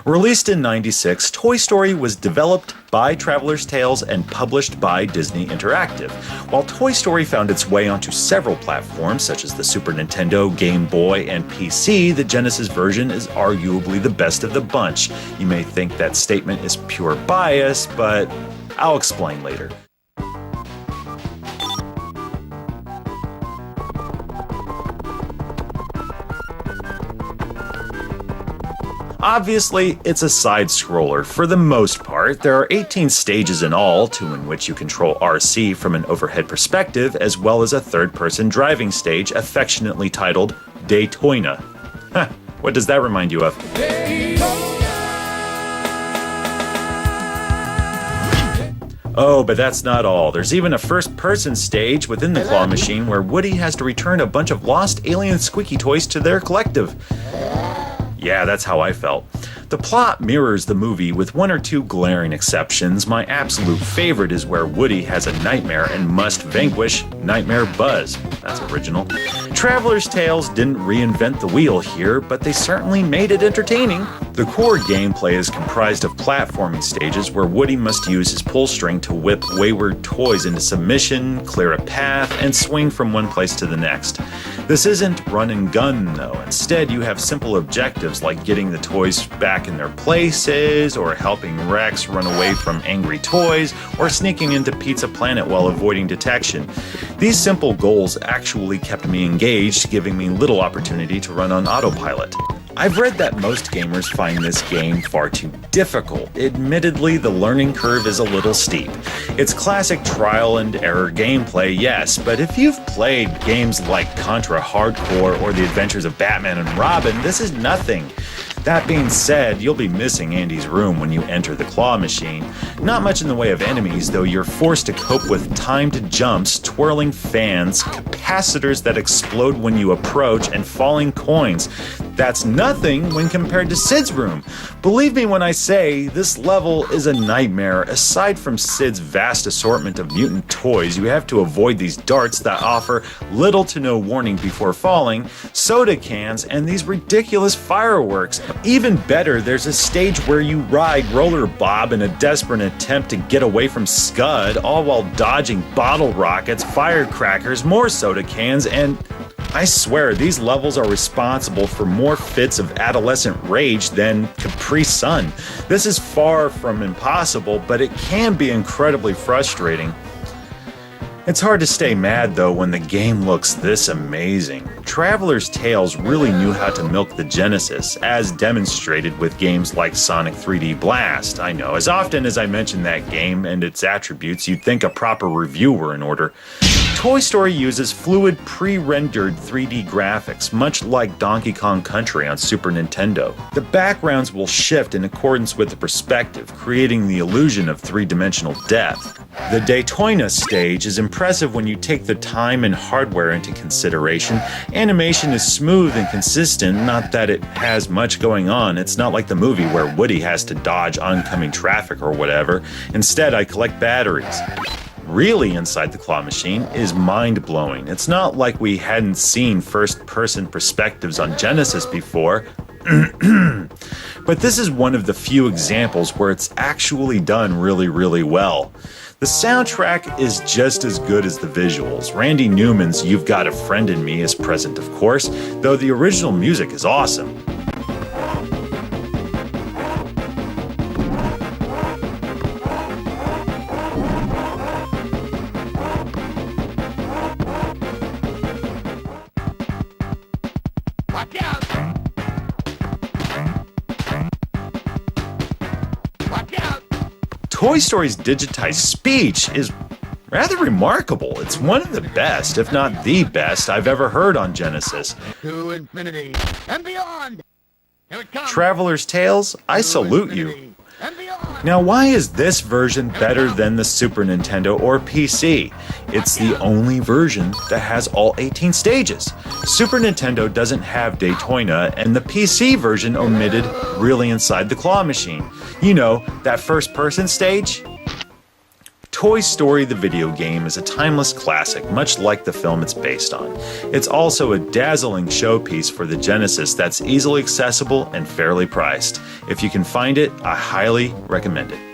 Released in '96, Toy Story was developed by Traveller's Tales and published by Disney Interactive. While Toy Story found its way onto several platforms, such as the Super Nintendo, Game Boy, and PC, the Genesis version is arguably the best of the bunch. You may think that statement is pure bias, but I'll explain later. Obviously, it's a side-scroller for the most part. There are 18 stages in all, 2 in which you control RC from an overhead perspective, as well as a third-person driving stage affectionately titled Daytona. What does that remind you of? Oh, but that's not all. There's even a first-person stage within the claw machine where Woody has to return a bunch of lost alien squeaky toys to their collective. Yeah, that's how I felt. The plot mirrors the movie with 1 or 2 glaring exceptions. My absolute favorite is where Woody has a nightmare and must vanquish Nightmare Buzz. That's original. Traveller's Tales didn't reinvent the wheel here, but they certainly made it entertaining. The core gameplay is comprised of platforming stages where Woody must use his pull string to whip wayward toys into submission, clear a path, and swing from one place to the next. This isn't run and gun though. Instead, you have simple objectives like getting the toys back in their places, or helping Rex run away from angry toys, or sneaking into Pizza Planet while avoiding detection. These simple goals actually kept me engaged, giving me little opportunity to run on autopilot. I've read that most gamers find this game far too difficult. Admittedly, the learning curve is a little steep. It's classic trial and error gameplay, yes, but if you've played games like Contra Hardcore or The Adventures of Batman and Robin, this is nothing. That being said, you'll be missing Andy's room when you enter the claw machine. Not much in the way of enemies, though you're forced to cope with timed jumps, twirling fans, capacitors that explode when you approach, and falling coins. That's nothing when compared to Sid's room. Believe me when I say this level is a nightmare. Aside from Sid's vast assortment of mutant toys, you have to avoid these darts that offer little to no warning before falling, soda cans, and these ridiculous fireworks. Even better, there's a stage where you ride Roller Bob in a desperate attempt to get away from Scud, all while dodging bottle rockets, firecrackers, more soda cans, and I swear these levels are responsible for more fits of adolescent rage than Capri Sun. This is far from impossible, but it can be incredibly frustrating. It's hard to stay mad though when the game looks this amazing. Traveller's Tales really knew how to milk the Genesis, as demonstrated with games like Sonic 3D Blast. I know, as often as I mention that game and its attributes, you'd think a proper review were in order. Toy Story uses fluid pre-rendered 3D graphics, much like Donkey Kong Country on Super Nintendo. The backgrounds will shift in accordance with the perspective, creating the illusion of three-dimensional depth. The Daytona stage is impressive when you take the time and hardware into consideration. Animation is smooth and consistent, not that it has much going on. It's not like the movie where Woody has to dodge oncoming traffic or whatever. Instead, I collect batteries. Really inside the claw machine is mind-blowing. It's not like we hadn't seen first-person perspectives on Genesis before, but this is one of the few examples where it's actually done really, really well. The soundtrack is just as good as the visuals. Randy Newman's You've Got a Friend in Me is present, of course, though the original music is awesome. Toy Story's digitized speech is rather remarkable. It's one of the best, if not the best, I've ever heard on Genesis. To infinity and beyond. Here it comes. Traveller's Tales, I salute you. And beyond. Now, why is this version better than the Super Nintendo or PC? It's the only version that has all 18 stages. Super Nintendo doesn't have Daytona, and the PC version omitted Really Inside the Claw Machine. You know, that first-person stage? Toy Story the video game is a timeless classic, much like the film it's based on. It's also a dazzling showpiece for the Genesis that's easily accessible and fairly priced. If you can find it, I highly recommend it.